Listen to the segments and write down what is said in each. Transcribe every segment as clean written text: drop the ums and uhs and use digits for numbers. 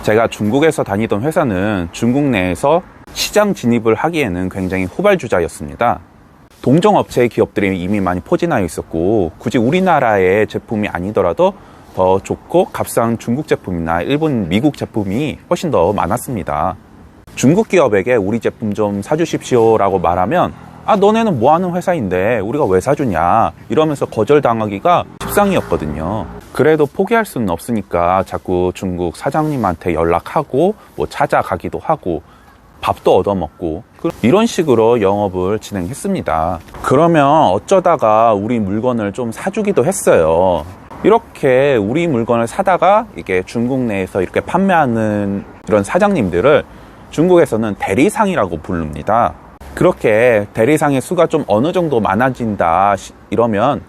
제가 중국에서 다니던 회사는 중국 내에서 시장 진입을 하기에는 굉장히 후발주자였습니다. 동종업체의 기업들이 이미 많이 포진하여 있었고, 굳이 우리나라의 제품이 아니더라도 더 좋고 값싼 중국 제품이나 일본, 미국 제품이 훨씬 더 많았습니다. 중국 기업에게 우리 제품 좀 사주십시오 라고 말하면, 아, 너네는 뭐 하는 회사인데 우리가 왜 사주냐 이러면서 거절당하기가 십상이었거든요. 그래도 포기할 수는 없으니까 자꾸 중국 사장님한테 연락하고 뭐 찾아가기도 하고 밥도 얻어먹고 이런 식으로 영업을 진행했습니다. 그러면 어쩌다가 우리 물건을 좀 사주기도 했어요. 이렇게 우리 물건을 사다가 이게 중국 내에서 이렇게 판매하는 이런 사장님들을 중국에서는 대리상이라고 부릅니다. 그렇게 대리상의 수가 좀 어느 정도 많아진다 이러면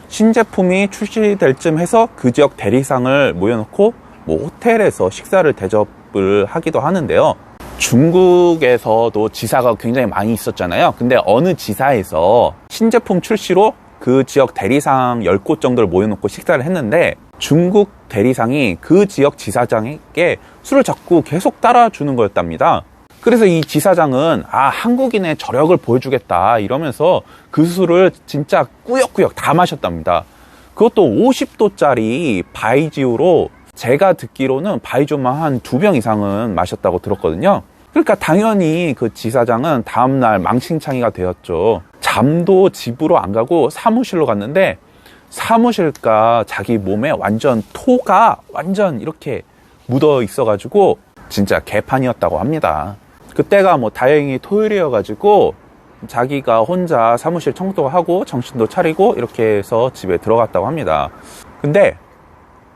신제품이 출시될 쯤 해서 그 지역 대리상을 모여놓고 뭐 호텔에서 식사를 대접을 하기도 하는데요. 중국에서도 지사가 굉장히 많이 있었잖아요. 근데 어느 지사에서 신제품 출시로 그 지역 대리상 10곳 정도를 모여놓고 식사를 했는데, 중국 대리상이 그 지역 지사장에게 술을 자꾸 계속 따라주는 거였답니다. 그래서 이 지사장은 한국인의 저력을 보여주겠다 이러면서 그 술을 진짜 꾸역꾸역 다 마셨답니다. 그것도 50도짜리 바이지우로, 제가 듣기로는 바이주만 한 2병 이상은 마셨다고 들었거든요. 그러니까 당연히 그 지사장은 다음날 망신창이가 되었죠. 잠도 집으로 안 가고 사무실로 갔는데, 사무실과 자기 몸에 완전 토가 완전 이렇게 묻어 있어가지고 진짜 개판이었다고 합니다. 그때가 뭐 다행히 토요일이어가지고 자기가 혼자 사무실 청소하고 정신도 차리고 이렇게 해서 집에 들어갔다고 합니다. 근데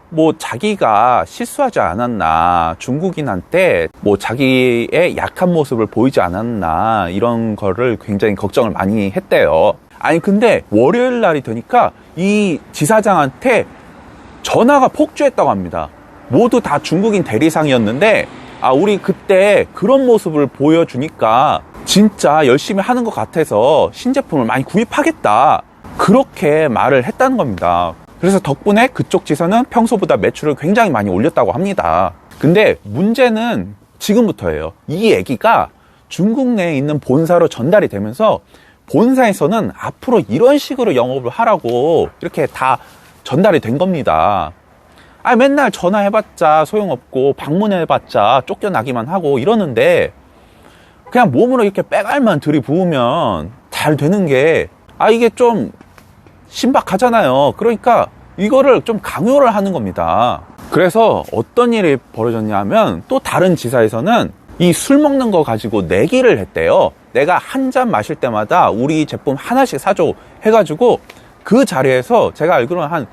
뭐 자기가 실수하지 않았나, 중국인한테 뭐 자기의 약한 모습을 보이지 않았나, 이런 거를 굉장히 걱정을 많이 했대요. 아니 근데 월요일 날이 되니까 이 지사장한테 전화가 폭주했다고 합니다. 모두 다 중국인 대리상이었는데, 우리 그때 그런 모습을 보여주니까 진짜 열심히 하는 것 같아서 신제품을 많이 구입하겠다, 그렇게 말을 했다는 겁니다. 그래서 덕분에 그쪽 지사는 평소보다 매출을 굉장히 많이 올렸다고 합니다. 근데 문제는 지금부터예요. 이 얘기가 중국 내에 있는 본사로 전달이 되면서 본사에서는 앞으로 이런 식으로 영업을 하라고 이렇게 다 전달이 된 겁니다. 맨날 전화해봤자 소용없고 방문해봤자 쫓겨나기만 하고 이러는데, 그냥 몸으로 이렇게 빼갈만 들이부으면 잘 되는 게 이게 좀 신박하잖아요. 그러니까 이거를 좀 강요를 하는 겁니다. 그래서 어떤 일이 벌어졌냐면, 또 다른 지사에서는 이 술 먹는 거 가지고 내기를 했대요. 내가 한 잔 마실 때마다 우리 제품 하나씩 사줘 해가지고 그 자리에서 제가 알기로는 한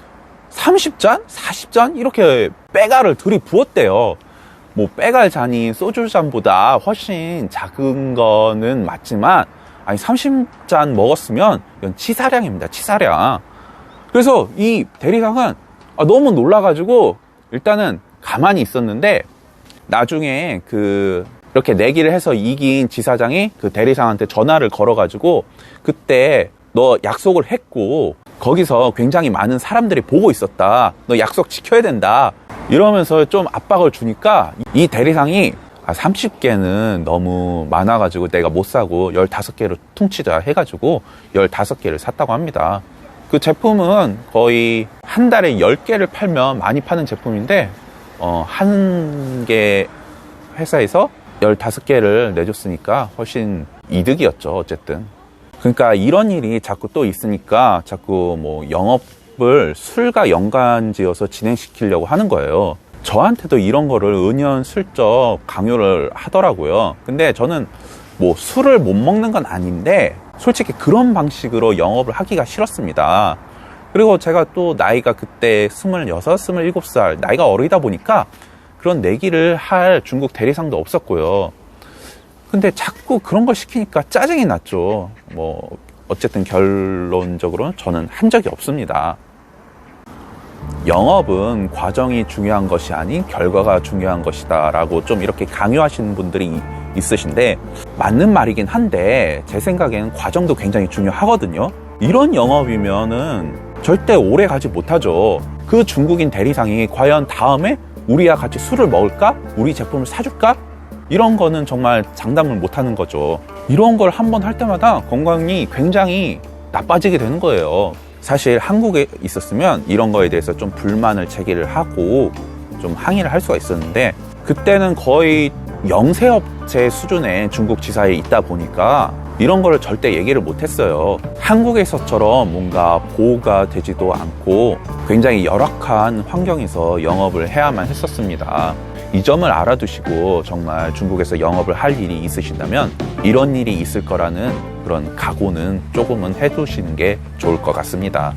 30잔? 40잔? 이렇게 빼갈을 들이부었대요. 뭐 빼갈 잔이 소주잔보다 훨씬 작은 거는 맞지만 30잔 먹었으면 이건 치사량입니다. 치사량. 그래서 이 대리상은 너무 놀라가지고 일단은 가만히 있었는데, 나중에 이렇게 내기를 해서 이긴 지사장이 그 대리상한테 전화를 걸어가지고, 그때 너 약속을 했고 거기서 굉장히 많은 사람들이 보고 있었다, 너 약속 지켜야 된다 이러면서 좀 압박을 주니까, 이 대리상이 30개는 너무 많아가지고 내가 못 사고 15개로 퉁치자 해가지고 15개를 샀다고 합니다. 그 제품은 거의 한 달에 10개를 팔면 많이 파는 제품인데, 한 개 회사에서 15개를 내줬으니까 훨씬 이득이었죠, 어쨌든. 그러니까 이런 일이 자꾸 또 있으니까 자꾸 뭐 영업을 술과 연관지어서 진행시키려고 하는 거예요. 저한테도 이런 거를 은연슬쩍 강요를 하더라고요. 근데 저는 뭐 술을 못 먹는 건 아닌데 솔직히 그런 방식으로 영업을 하기가 싫었습니다. 그리고 제가 또 나이가 그때 26, 27살, 나이가 어리다 보니까 그런 내기를 할 중국 대리상도 없었고요. 근데 자꾸 그런 걸 시키니까 짜증이 났죠. 뭐 어쨌든 결론적으로는 저는 한 적이 없습니다. 영업은 과정이 중요한 것이 아닌 결과가 중요한 것이다 라고 좀 이렇게 강요하시는 분들이 있으신데, 맞는 말이긴 한데 제 생각에는 과정도 굉장히 중요하거든요. 이런 영업이면은 절대 오래 가지 못하죠. 그 중국인 대리상이 과연 다음에 우리와 같이 술을 먹을까? 우리 제품을 사줄까? 이런 거는 정말 장담을 못 하는 거죠. 이런 걸 한 번 할 때마다 건강이 굉장히 나빠지게 되는 거예요. 사실 한국에 있었으면 이런 거에 대해서 좀 불만을 제기를 하고 좀 항의를 할 수가 있었는데, 그때는 거의 영세업체 수준의 중국 지사에 있다 보니까 이런 거를 절대 얘기를 못 했어요. 한국에서처럼 뭔가 보호가 되지도 않고 굉장히 열악한 환경에서 영업을 해야만 했었습니다. 이 점을 알아두시고 정말 중국에서 영업을 할 일이 있으신다면 이런 일이 있을 거라는 그런 각오는 조금은 해두시는 게 좋을 것 같습니다.